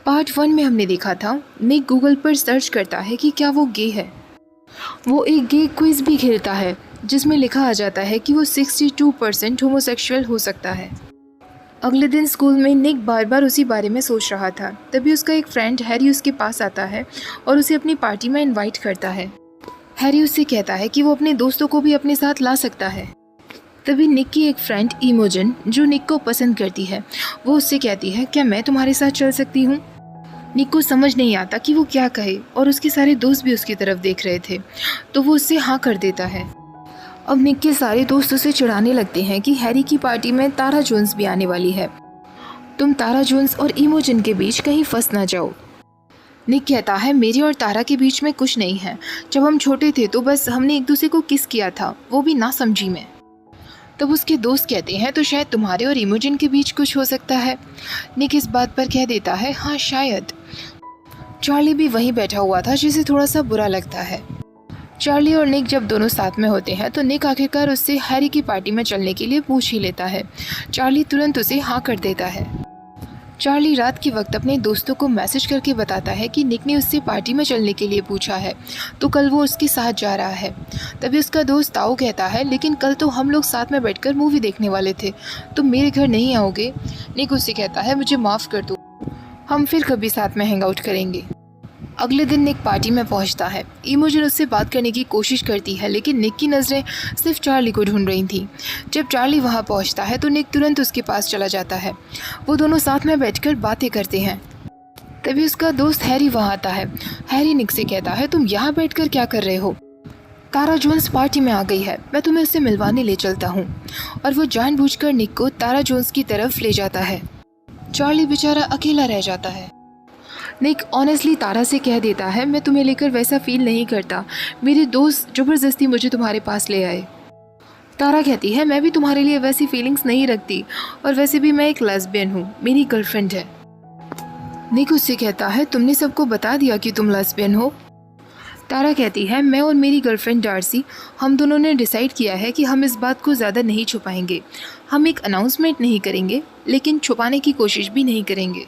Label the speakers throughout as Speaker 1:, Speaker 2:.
Speaker 1: Part 1 में हमने देखा था निक गूगल पर सर्च करता है कि क्या वो गे है। वो एक गे क्विज़ भी खेलता है जिसमें लिखा आ जाता है कि वो 62% होमोसेक्सुअल हो सकता है। अगले दिन स्कूल में निक बार बार उसी बारे में सोच रहा था। तभी उसका एक फ्रेंड हैरी उसके पास आता है और उसे अपनी पार्टी में इनवाइट करता है। हैरी उससे कहता है कि वो अपने दोस्तों को भी अपने साथ ला सकता है। तभी निक की एक फ्रेंड इमोजन, जो निक को पसंद करती है, वो उससे कहती है, क्या मैं तुम्हारे साथ चल सकती हूँ? निक को समझ नहीं आता कि वो क्या कहे और उसके सारे दोस्त भी उसकी तरफ देख रहे थे, तो वो उससे हाँ कर देता है। अब निक के सारे दोस्त उसे चिढ़ाने लगते हैं कि हैरी की पार्टी में तारा जोन्स भी आने वाली है, तुम तारा जोन्स और इमोजन के बीच कहीं फंस ना जाओ। निक कहता है, मेरी और तारा के बीच में कुछ नहीं है। जब हम छोटे थे तो बस हमने एक दूसरे को किस किया था, वो भी ना समझी में। तब उसके दोस्त कहते हैं, तो शायद तुम्हारे और इमोजन के बीच कुछ हो सकता है। निक इस बात पर कह देता है, हाँ शायद। चार्ली भी वहीं बैठा हुआ था, जिसे थोड़ा सा बुरा लगता है। चार्ली और निक जब दोनों साथ में होते हैं तो निक आखिरकार उससे हैरी की पार्टी में चलने के लिए पूछ ही लेता है। चार्ली तुरंत उसे हाँ कर देता है। चार्ली रात के वक्त अपने दोस्तों को मैसेज करके बताता है कि निक ने उससे पार्टी में चलने के लिए पूछा है, तो कल वो उसके साथ जा रहा है। तभी उसका दोस्त ताऊ कहता है, लेकिन कल तो हम लोग साथ में बैठकर मूवी देखने वाले थे, तुम मेरे घर नहीं आओगे? निक उससे कहता है, मुझे माफ़ कर दो, हम फिर कभी साथ में हैंग आउट करेंगे। अगले दिन निक पार्टी में पहुंचता है। इमोजन उससे बात करने की कोशिश करती है, लेकिन निक की नज़रें सिर्फ चार्ली को ढूंढ रही थीं। जब चार्ली वहां पहुंचता है तो निक तुरंत उसके पास चला जाता है। वो दोनों साथ में बैठकर बातें करते हैं। तभी उसका दोस्त हैरी वहां आता है। हैरी निक से कहता है, तुम यहाँ बैठकर क्या कर रहे हो? तारा जोन्स पार्टी में आ गई है, मैं तुम्हें उससे मिलवाने ले चलता हूँ। और वो जानबूझकर निक को तारा जोन्स की तरफ ले जाता है। चार्ली बेचारा अकेला रह जाता है। निक ऑनेस्टली तारा से कह देता है, मैं तुम्हें लेकर वैसा फील नहीं करता, मेरे दोस्त ज़बरदस्ती मुझे तुम्हारे पास ले आए। तारा कहती है, मैं भी तुम्हारे लिए वैसी फीलिंग्स नहीं रखती, और वैसे भी मैं एक लेस्बियन हूँ, मेरी गर्लफ्रेंड है। निक उससे कहता है, तुमने सबको बता दिया कि तुम लेस्बियन हो? तारा कहती है, मैं और मेरी गर्लफ्रेंड डार्सी, हम दोनों ने डिसाइड किया है कि हम इस बात को ज़्यादा नहीं छुपाएंगे। हम एक अनाउंसमेंट नहीं करेंगे, लेकिन छुपाने की कोशिश भी नहीं करेंगे।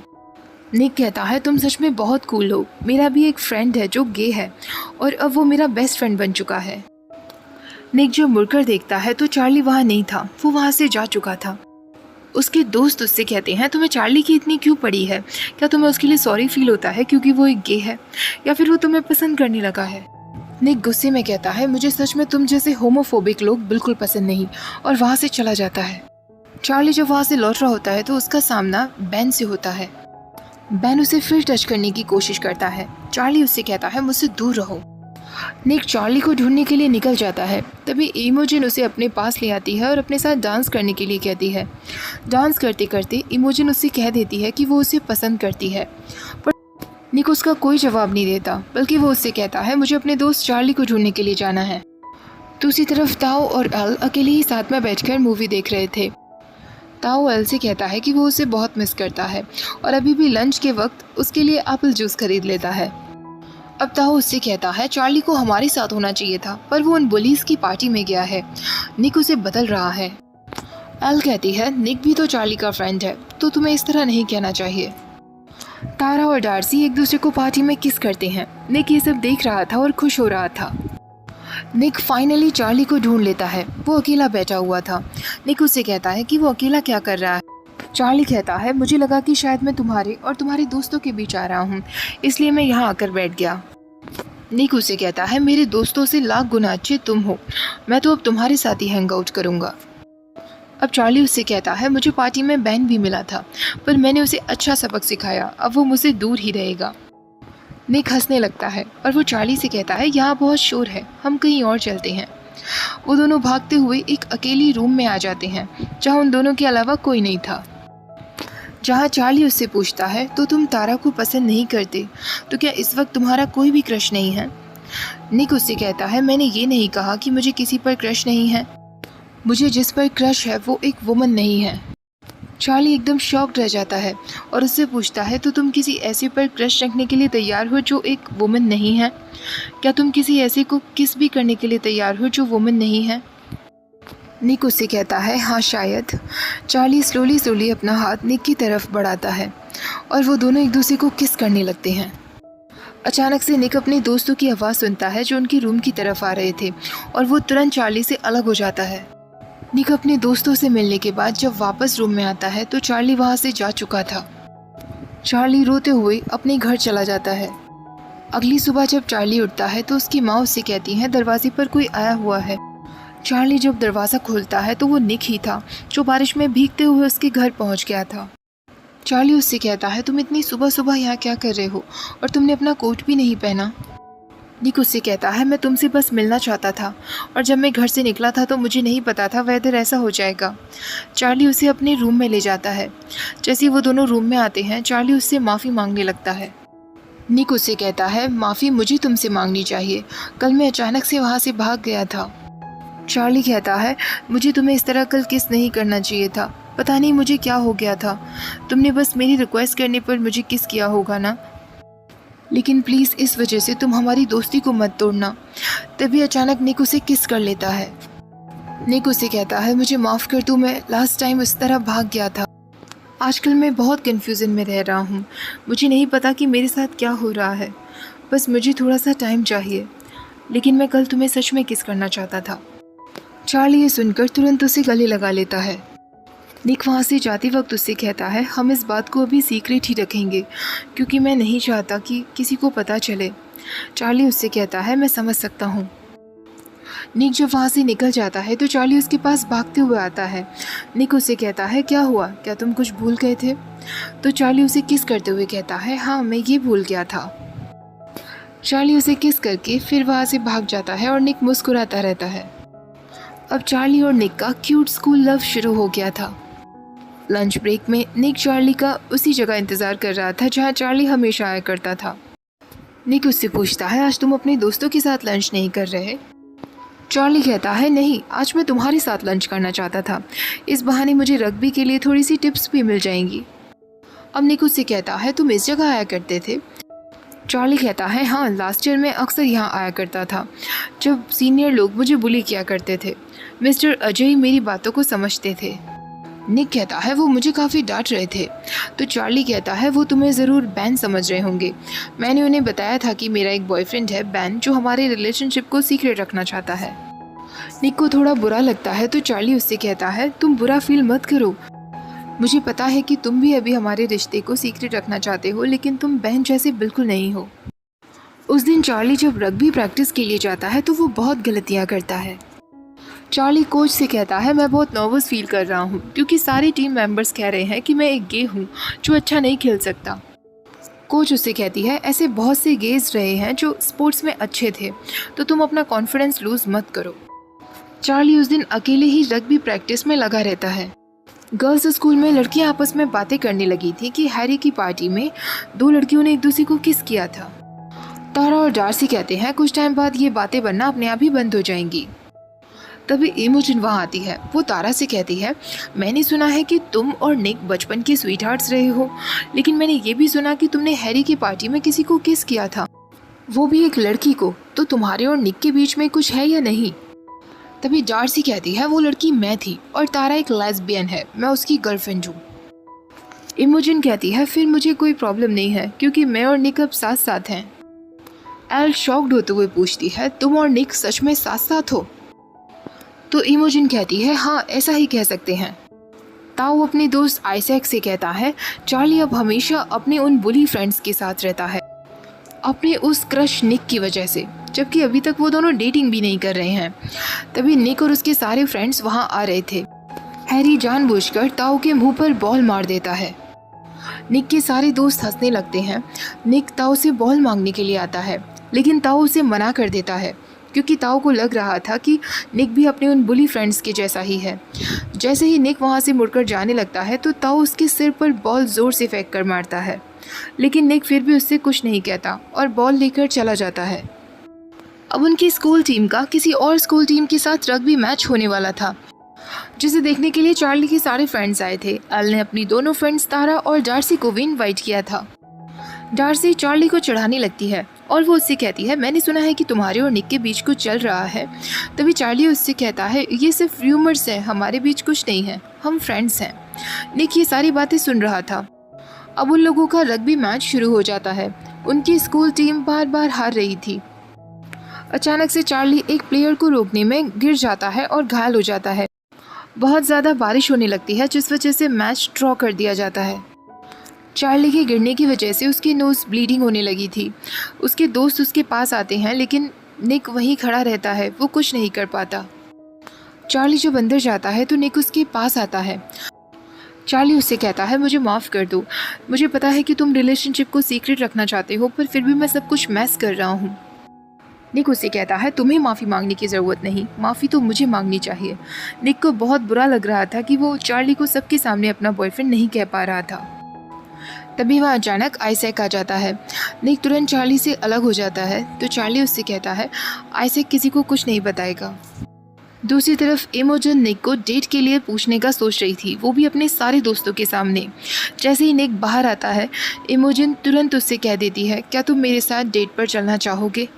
Speaker 1: निक कहता है, तुम सच में बहुत कूल हो, मेरा भी एक फ्रेंड है जो गे है, और अब वो मेरा बेस्ट फ्रेंड बन चुका है। निक जब मुड़कर देखता है तो चार्ली वहाँ नहीं था, वो वहाँ से जा चुका था। उसके दोस्त उससे कहते हैं, तुम्हें चार्ली की इतनी क्यों पड़ी है? क्या तुम्हें उसके लिए सॉरी फील होता है क्योंकि वो एक गे है, या फिर वो तुम्हें पसंद करने लगा है? निक गुस्से में कहता है, मुझे सच में तुम जैसे होमोफोबिक लोग बिल्कुल पसंद नहीं, और वहाँ से चला जाता है। चार्ली जब वहाँ से लौट रहा होता है तो उसका सामना बेन से होता है। बेन उसे फिर टच करने की कोशिश करता है। चार्ली उससे कहता है, मुझसे दूर रहो। निक चार्ली को ढूंढने के लिए निकल जाता है। तभी इमोजन उसे अपने पास ले आती है और अपने साथ डांस करने के लिए कहती है। डांस करते करते इमोजन उससे कह देती है कि वो उसे पसंद करती है, पर निक उसका कोई जवाब नहीं देता, बल्कि वो उससे कहता है, मुझे अपने दोस्त चार्ली को ढूंढने के लिए जाना है। दूसरी तरफ ताओ और एल अकेले ही साथ में बैठकर मूवी देख रहे थे। ताओ एल से कहता है कि वो उसे बहुत मिस करता है और अभी भी लंच के वक्त उसके लिए एप्पल जूस खरीद लेता है। अब ताओ उससे कहता है, चार्ली को हमारे साथ होना चाहिए था, पर वो उन बुलीज की पार्टी में गया है, निक उसे बदल रहा है। एल कहती है, निक भी तो चार्ली का फ्रेंड है, तो तुम्हें इस तरह नहीं कहना चाहिए। तारा और डार्सी एक दूसरे को पार्टी में किस करते हैं। निक ये सब देख रहा था और खुश हो रहा था। निक फाइनली चार्ली को ढूंढ लेता है। वो अकेला बैठा हुआ था। निक उससे कहता है कि वो अकेला क्या कर रहा है। चार्ली कहता है, मुझे लगा कि शायद मैं तुम्हारे और तुम्हारे दोस्तों के बीच आ रहा हूँ, इसलिए मैं यहाँ आकर बैठ गया। निक उसे कहता है, मेरे दोस्तों से लाख गुना अच्छे तुम हो, मैं तो अब तुम्हारे साथ ही हैंग आउट करूँगा। अब चार्ली उससे कहता है, मुझे पार्टी में बैन भी मिला था, पर मैंने उसे अच्छा सबक सिखाया, अब वो मुझसे दूर ही रहेगा। निक हंसने लगता है और वो चार्ली से कहता है, यहाँ बहुत शोर है, हम कहीं और चलते हैं। वो दोनों भागते हुए एक अकेली रूम में आ जाते हैं, जहाँ उन दोनों के अलावा कोई नहीं था। जहाँ चार्ली उससे पूछता है, तो तुम तारा को पसंद नहीं करते, तो क्या इस वक्त तुम्हारा कोई भी क्रश नहीं है? निक उससे कहता है, मैंने ये नहीं कहा कि मुझे किसी पर क्रश नहीं है, मुझे जिस पर क्रश है वो एक वुमन नहीं है। चार्ली एकदम शॉक्ड रह जाता है और उससे पूछता है, तो तुम किसी ऐसे पर क्रश रखने के लिए तैयार हो जो एक वुमन नहीं है? क्या तुम किसी ऐसे को किस भी करने के लिए तैयार हो जो वुमन नहीं है? निक उससे कहता है, हाँ शायद। चार्ली स्लोली अपना हाथ निक की तरफ बढ़ाता है और वो दोनों एक दूसरे को किस करने लगते हैं। अचानक से निक अपने दोस्तों की आवाज़ सुनता है जो उनकी रूम की तरफ आ रहे थे और वो तुरंत चार्ली से अलग हो जाता है। निक अपने दोस्तों से मिलने के बाद जब वापस रूम में आता है तो चार्ली वहाँ से जा चुका था। चार्ली रोते हुए अपने घर चला जाता है। अगली सुबह जब चार्ली उठता है तो उसकी माँ उससे कहती है दरवाजे पर कोई आया हुआ है। चार्ली जब दरवाज़ा खोलता है तो वो निक ही था जो बारिश में भीगते हुए उसके घर पहुंच गया था। चार्ली उससे कहता है तुम इतनी सुबह सुबह यहाँ क्या कर रहे हो और तुमने अपना कोट भी नहीं पहना। निक उससे कहता है मैं तुमसे बस मिलना चाहता था और जब मैं घर से निकला था तो मुझे नहीं पता था वेदर ऐसा हो जाएगा। चार्ली उसे अपने रूम में ले जाता है। जैसे वो दोनों रूम में आते हैं चार्ली उससे माफ़ी मांगने लगता है। निक उससे कहता है माफ़ी मुझे तुमसे मांगनी चाहिए, कल मैं अचानक से वहाँ से भाग गया था। चार्ली कहता है मुझे तुम्हें इस तरह कल किस नहीं करना चाहिए था, पता नहीं मुझे क्या हो गया था, तुमने बस मेरी रिक्वेस्ट करने पर मुझे किस किया होगा ना, लेकिन प्लीज़ इस वजह से तुम हमारी दोस्ती को मत तोड़ना। तभी अचानक निक उसे किस कर लेता है। निक उसे कहता है मुझे माफ़ कर तू, मैं लास्ट टाइम उस तरह भाग गया था। आजकल मैं बहुत कन्फ्यूज़न में रह रहा हूँ, मुझे नहीं पता कि मेरे साथ क्या हो रहा है, बस मुझे थोड़ा सा टाइम चाहिए, लेकिन मैं कल तुम्हें सच में किस करना चाहता था। चार्ली ये सुनकर तुरंत उसे गले लगा लेता है। निक वहाँ से जाते वक्त उससे कहता है हम इस बात को अभी सीक्रेट ही रखेंगे क्योंकि मैं नहीं चाहता कि किसी को पता चले। चार्ली उससे कहता है मैं समझ सकता हूँ। निक जब वहाँ से निकल जाता है तो चार्ली उसके पास भागते हुए आता है। निक उससे कहता है क्या हुआ, क्या तुम कुछ भूल गए थे? तो चार्ली उसे किस करते हुए कहता है हाँ मैं ये भूल गया था। चार्ली उसे किस करके फिर वहाँ से भाग जाता है और निक मुस्कुराता रहता है। अब चार्ली और निक का क्यूट स्कूल लव शुरू हो गया था। लंच ब्रेक में निक चार्ली का उसी जगह इंतज़ार कर रहा था जहाँ चार्ली हमेशा आया करता था। निक उससे पूछता है आज तुम अपने दोस्तों के साथ लंच नहीं कर रहे? चार्ली कहता है नहीं, आज मैं तुम्हारे साथ लंच करना चाहता था, इस बहाने मुझे रग्बी के लिए थोड़ी सी टिप्स भी मिल जाएंगी। अब निक उससे कहता है तुम इस जगह आया करते थे? चार्ली कहता है हाँ, लास्ट ईयर मैं अक्सर यहाँ आया करता था जब सीनियर लोग मुझे बुली किया करते थे। मिस्टर अजय मेरी बातों को समझते थे। निक कहता है वो मुझे काफ़ी डांट रहे थे। तो चार्ली कहता है वो तुम्हें ज़रूर बैन समझ रहे होंगे, मैंने उन्हें बताया था कि मेरा एक बॉयफ्रेंड है बैन जो हमारे रिलेशनशिप को सीक्रेट रखना चाहता है। निक को थोड़ा बुरा लगता है तो चार्ली उससे कहता है तुम बुरा फील मत करो, मुझे पता है कि तुम भी अभी हमारे रिश्ते को सीक्रेट रखना चाहते हो, लेकिन तुम बहन जैसे बिल्कुल नहीं हो। उस दिन चार्ली जब रग्बी प्रैक्टिस के लिए जाता है तो वो बहुत गलतियाँ करता है। चार्ली कोच से कहता है मैं बहुत नर्वस फील कर रहा हूँ क्योंकि सारे टीम मेंबर्स कह रहे हैं कि मैं एक गे हूँ जो अच्छा नहीं खेल सकता। कोच उससे कहती है ऐसे बहुत से गेज रहे हैं जो स्पोर्ट्स में अच्छे थे, तो तुम अपना कॉन्फिडेंस लूज़ मत करो। चार्ली उस दिन अकेले ही रग्बी प्रैक्टिस में लगा रहता है। गर्ल्स स्कूल में लड़कियां आपस में बातें करने लगी थी कि हैरी की पार्टी में दो लड़कियों ने एक दूसरे को किस किया था। तारा और डार्सी कहते हैं कुछ टाइम बाद ये बातें बनना अपने आप ही बंद हो जाएंगी। तभी इमोजिन वहाँ आती है। वो तारा से कहती है मैंने सुना है कि तुम और निक बचपन के स्वीट हार्ट्स रहे हो, लेकिन मैंने ये भी सुना कि तुमने हैरी की पार्टी में किसी को किस किया था, वो भी एक लड़की को, तो तुम्हारे और निक के बीच में कुछ है या नहीं? तभी डार्सी कहती है वो लड़की मैं थी और तारा एक लेस्बियन है, मैं उसकी गर्लफ्रेंड हूँ। इमोजिन कहती है फिर मुझे कोई प्रॉब्लम नहीं है क्योंकि मैं और निक अब साथ साथ हैं। एल शॉक्ड होते हुए पूछती है तुम और निक सच में साथ साथ हो? तो इमोजिन कहती है हाँ ऐसा ही कह सकते हैं। ताऊ अपने दोस्त आइजैक से कहता है चार्ली अब हमेशा अपने उन बुली फ्रेंड्स के साथ रहता है अपने उस क्रश निक की वजह से, जबकि अभी तक वो दोनों डेटिंग भी नहीं कर रहे हैं। तभी निक और उसके सारे फ्रेंड्स वहाँ आ रहे थे। हैरी जानबूझकर ताऊ के मुंह पर बॉल मार देता है। निक के सारे दोस्त हंसने लगते हैं। निक ताऊ से बॉल मांगने के लिए आता है, लेकिन ताऊ उसे मना कर देता है क्योंकि ताऊ को लग रहा था कि निक भी अपने उन बुली फ्रेंड्स के जैसा ही है। जैसे ही निक वहाँ से मुड़कर जाने लगता है तो ताऊ उसके सिर पर बॉल ज़ोर से फेंक कर मारता है, लेकिन निक फिर भी उससे कुछ नहीं कहता और बॉल लेकर चला जाता है। अब उनकी स्कूल टीम का किसी और स्कूल टीम के साथ रग्बी मैच होने वाला था, जिसे देखने के लिए चार्ली के सारे फ्रेंड्स आए थे। एल ने अपनी दोनों फ्रेंड्स तारा और डार्सी को भी इनवाइट किया था। डार्सी चार्ली को चढ़ाने लगती है और वो उससे कहती है मैंने सुना है कि तुम्हारे और निक के बीच कुछ चल रहा है। तभी चार्ली उससे कहता है ये सिर्फ र्यूमर्स हैं, हमारे बीच कुछ नहीं है, हम फ्रेंड्स हैं। निक ये सारी बातें सुन रहा था। अब उन लोगों का रग्बी मैच शुरू हो जाता है। उनकी स्कूल टीम बार बार हार रही थी। अचानक से चार्ली एक प्लेयर को रोकने में गिर जाता है और घायल हो जाता है। बहुत ज़्यादा बारिश होने लगती है जिस वजह से मैच ड्रॉ कर दिया जाता है। चार्ली के गिरने की वजह से उसकी नोज़ ब्लीडिंग होने लगी थी। उसके दोस्त उसके पास आते हैं लेकिन निक वहीं खड़ा रहता है, वो कुछ नहीं कर पाता। चार्ली जब अंदर जाता है तो निक उसके पास आता है। चार्ली उससे कहता है, मुझे माफ़ कर दो, मुझे पता है कि तुम रिलेशनशिप को सीक्रेट रखना चाहते हो, पर फिर भी मैं सब कुछ मैस कर रहा हूँ। निक उससे कहता है, तुम्हें माफ़ी मांगने की ज़रूरत नहीं, माफ़ी तो मुझे मांगनी चाहिए। निक को बहुत बुरा लग रहा था कि वो चार्ली को सबके सामने अपना बॉयफ्रेंड नहीं कह पा रहा था। तभी वहाँ अचानक आइजैक आ जाता है। निक तुरंत चार्ली से अलग हो जाता है तो चार्ली उससे कहता है, आइजैक किसी को कुछ नहीं बताएगा। दूसरी तरफ इमोजन निक को डेट के लिए पूछने का सोच रही थी, वो भी अपने सारे दोस्तों के सामने। जैसे ही निक बाहर आता है, इमोजन तुरंत उससे कह देती है, क्या तुम मेरे साथ डेट पर चलना चाहोगे?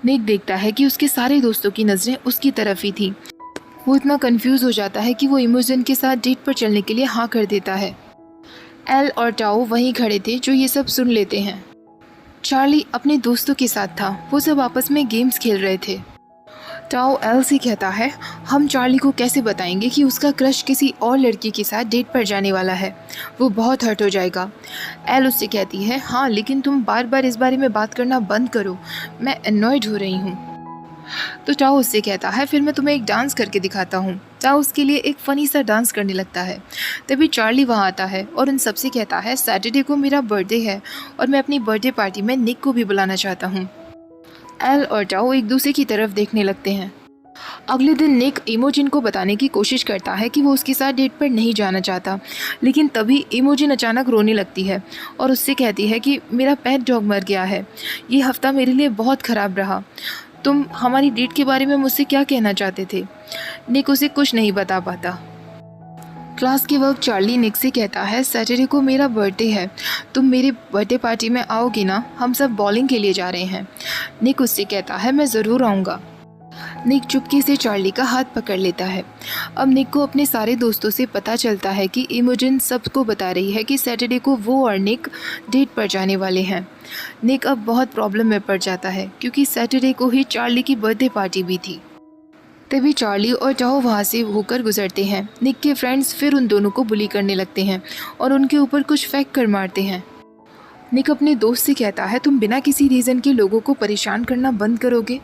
Speaker 1: निक देखता है कि उसके सारे दोस्तों की नज़रें उसकी तरफ ही थी। वो इतना कंफ्यूज हो जाता है कि वो इमोजन के साथ डेट पर चलने के लिए हाँ कर देता है। एल और टाओ वहीं खड़े थे जो ये सब सुन लेते हैं। चार्ली अपने दोस्तों के साथ था, वो सब आपस में गेम्स खेल रहे थे। टाओ एल से कहता है, हम चार्ली को कैसे बताएंगे कि उसका क्रश किसी और लड़की के साथ डेट पर जाने वाला है, वो बहुत हर्ट हो जाएगा। एल उससे कहती है, हाँ लेकिन तुम बार बार इस बारे में बात करना बंद करो, मैं अननॉयड हो रही हूँ। तो टाओ उससे कहता है, फिर मैं तुम्हें एक डांस करके दिखाता हूँ। टाओ उसके लिए एक फ़नी सा डांस करने लगता है। तभी चार्ली वहाँ आता है और उन सबसे कहता है, सैटरडे को मेरा बर्थडे है और मैं अपनी बर्थडे पार्टी में निक को भी बुलाना चाहता हूँ। एल और टाओ एक दूसरे की तरफ देखने लगते हैं। अगले दिन निक इमोजिन को बताने की कोशिश करता है कि वो उसके साथ डेट पर नहीं जाना चाहता, लेकिन तभी इमोजिन अचानक रोने लगती है और उससे कहती है कि मेरा पेट डॉग मर गया है, ये हफ्ता मेरे लिए बहुत ख़राब रहा। तुम हमारी डेट के बारे में मुझसे क्या कहना चाहते थे? निक उसे कुछ नहीं बता पाता। क्लास के वक्त चार्ली निक से कहता है, सैटरडे को मेरा बर्थडे है, तुम मेरी बर्थडे पार्टी में आओगी ना? हम सब बॉलिंग के लिए जा रहे हैं। निक उससे कहता है, मैं ज़रूर आऊँगा। निक चुपके से चार्ली का हाथ पकड़ लेता है। अब निक को अपने सारे दोस्तों से पता चलता है कि इमोजिन सबको बता रही है कि सैटरडे को वो और निक डेट पर जाने वाले हैं। निक अब बहुत प्रॉब्लम में पड़ जाता है क्योंकि सैटरडे को ही चार्ली की बर्थडे पार्टी भी थी। तभी चार्ली और टाओ वहाँ से होकर गुजरते हैं। निक के फ्रेंड्स फिर उन दोनों को बुली करने लगते हैं और उनके ऊपर कुछ फेंक कर मारते हैं। निक अपने दोस्त से कहता है, तुम बिना किसी रीज़न के लोगों को परेशान करना बंद करोगे?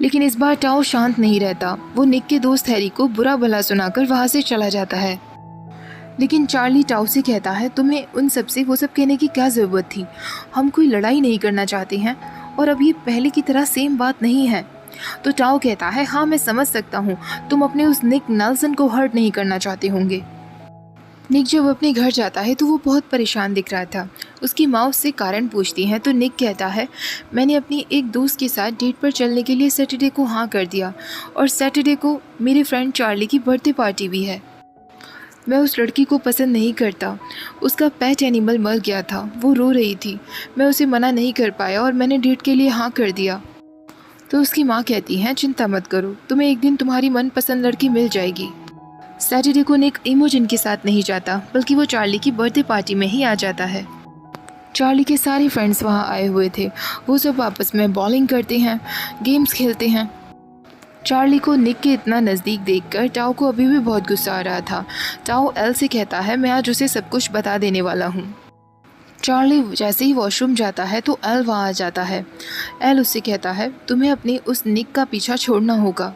Speaker 1: लेकिन इस बार टाओ शांत नहीं रहता। वो निक के दोस्त हैरी को बुरा भला सुनाकर वहाँ से चला जाता है। लेकिन चार्ली टाओ से कहता है, तुम्हें उन सब से वो सब कहने की क्या ज़रूरत थी? हम कोई लड़ाई नहीं करना चाहते हैं और अब ये पहले की तरह सेम बात नहीं है। तो टाओ कहता है, हाँ मैं समझ सकता हूँ, तुम अपने उस निक नेल्सन को हर्ट नहीं करना चाहते होंगे। निक जब अपने घर जाता है तो वो बहुत परेशान दिख रहा था। उसकी माँ उससे कारण पूछती हैं तो निक कहता है, मैंने अपनी एक दोस्त के साथ डेट पर चलने के लिए सैटरडे को हाँ कर दिया और सैटरडे को मेरे फ्रेंड चार्ली की बर्थडे पार्टी भी है। मैं उस लड़की को पसंद नहीं करता, उसका पेट एनिमल मर गया था, वो रो रही थी, मैं उसे मना नहीं कर पाया और मैंने डेट के लिए हाँ कर दिया। तो उसकी माँ कहती हैं, चिंता मत करो, तुम्हें एक दिन तुम्हारी मनपसंद लड़की मिल जाएगी। सैटरडे को निक इमोजिन के साथ नहीं जाता बल्कि वो चार्ली की बर्थडे पार्टी में ही आ जाता है। चार्ली के सारे फ्रेंड्स वहाँ आए हुए थे। वो सब आपस में बॉलिंग करते हैं, गेम्स खेलते हैं। चार्ली को निक के इतना नज़दीक देखकर टाओ को अभी भी बहुत गुस्सा आ रहा था। टाओ एल से कहता है, मैं आज उसे सब कुछ बता देने वाला हूँ। चार्ली जैसे ही वॉशरूम जाता है तो एल वहाँ आ जाता है। एल उससे कहता है, तुम्हें अपने उस निक का पीछा छोड़ना होगा।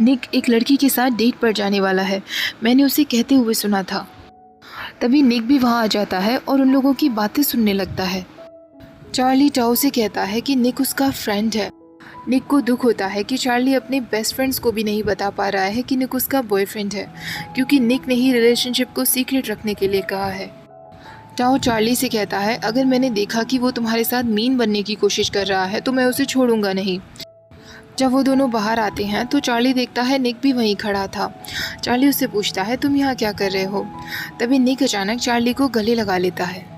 Speaker 1: निक एक लड़की के साथ डेट पर जाने वाला है, मैंने उसे कहते हुए सुना था। तभी निक भी वहाँ आ जाता है और उन लोगों की बातें सुनने लगता है। चार्ली टाओ से कहता है कि निक उसका फ्रेंड है। निक को दुख होता है कि चार्ली अपने बेस्ट फ्रेंड्स को भी नहीं बता पा रहा है कि निक उसका बॉयफ्रेंड है, क्योंकि निक ने ही रिलेशनशिप को सीक्रेट रखने के लिए कहा है। टाओ चार्ली से कहता है, अगर मैंने देखा कि वो तुम्हारे साथ मीन बनने की कोशिश कर रहा है तो मैं उसे छोड़ूंगा नहीं। जब वो दोनों बाहर आते हैं तो चार्ली देखता है निक भी वहीं खड़ा था। चार्ली उससे पूछता है, तुम यहाँ क्या कर रहे हो? तभी निक अचानक चार्ली को गले लगा लेता है।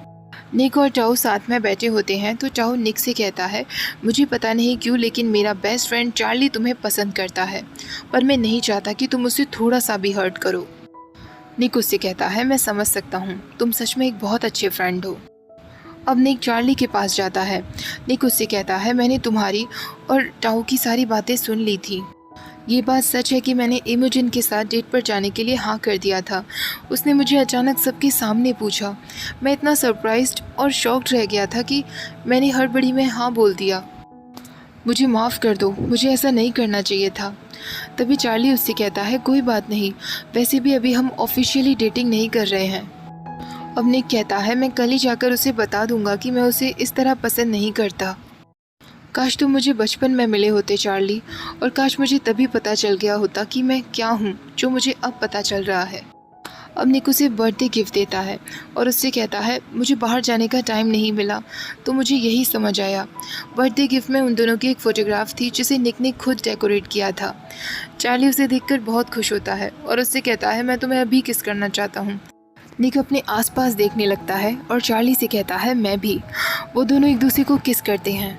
Speaker 1: निक और टाओ साथ में बैठे होते हैं तो टाओ निक से कहता है, मुझे पता नहीं क्यों लेकिन मेरा बेस्ट फ्रेंड चार्ली तुम्हें पसंद करता है, पर मैं नहीं चाहता कि तुम उसे थोड़ा सा भी हर्ट करो। निक उससे कहता है, मैं समझ सकता हूँ, तुम सच में एक बहुत अच्छे फ्रेंड हो। अब निक चार्ली के पास जाता है। निक उससे कहता है, मैंने तुम्हारी और टाओ की सारी बातें सुन ली थी। ये बात सच है कि मैंने इमोजिन के साथ डेट पर जाने के लिए हाँ कर दिया था। उसने मुझे अचानक सबके सामने पूछा। मैं इतना सरप्राइज्ड और शॉक्ड रह गया था कि मैंने हड़बड़ी में हाँ बोल दिया। मुझे माफ़ कर दो, मुझे ऐसा नहीं करना चाहिए था। तभी चार्ली उससे कहता है, कोई बात नहीं, वैसे भी अभी हम ऑफिशियली डेटिंग नहीं कर रहे हैं। अब निक कहता है, मैं कल ही जाकर उसे बता दूंगा कि मैं उसे इस तरह पसंद नहीं करता। काश तुम मुझे बचपन में मिले होते चार्ली, और काश मुझे तभी पता चल गया होता कि मैं क्या हूँ, जो मुझे अब पता चल रहा है। अब निक उसे बर्थडे गिफ्ट देता है और उससे कहता है, मुझे बाहर जाने का टाइम नहीं मिला तो मुझे यही समझ आया। बर्थडे गिफ्ट में उन दोनों की एक फ़ोटोग्राफ थी जिसे निक ने खुद डेकोरेट किया था। चार्ली उसे देखकर बहुत खुश होता है और उससे कहता है, मैं तुम्हें अभी किस करना चाहता हूँ। निक अपने आसपास देखने लगता है और चार्ली से कहता है, मैं भी। वो दोनों एक दूसरे को किस करते हैं।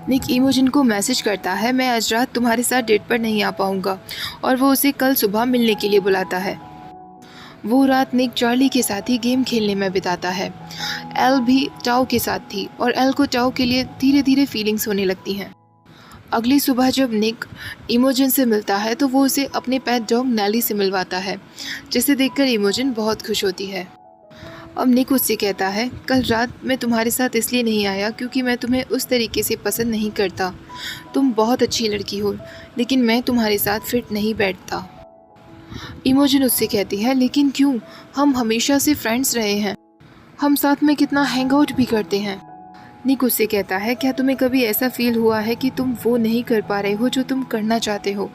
Speaker 1: निक इमोजिन को मैसेज करता है, मैं आज रात तुम्हारे साथ डेट पर नहीं आ पाऊँगा, और वो उसे कल सुबह मिलने के लिए बुलाता है। वो रात निक चार्ली के साथ ही गेम खेलने में बिताता है। एल भी टाओ के साथ थी और एल को टाओ के लिए धीरे धीरे फीलिंग्स होने लगती हैं। अगली सुबह जब निक इमोजिन से मिलता है तो वो उसे अपने पेट डॉग नेली से मिलवाता है, जिसे देखकर इमोजिन बहुत खुश होती है। अब निक उससे कहता है, कल रात मैं तुम्हारे साथ इसलिए नहीं आया क्योंकि मैं तुम्हें उस तरीके से पसंद नहीं करता। तुम बहुत अच्छी लड़की हो, लेकिन मैं तुम्हारे साथ फिट नहीं बैठता। इमोजिन उससे कहती है, लेकिन क्यों, हम हमेशा से फ्रेंड्स रहे हैं, हम साथ में कितना हैंग आउट भी करते हैं। निक उससे कहता है, क्या तुम्हें कभी ऐसा फील हुआ है कि तुम वो नहीं कर पा रहे हो जो तुम करना चाहते हो?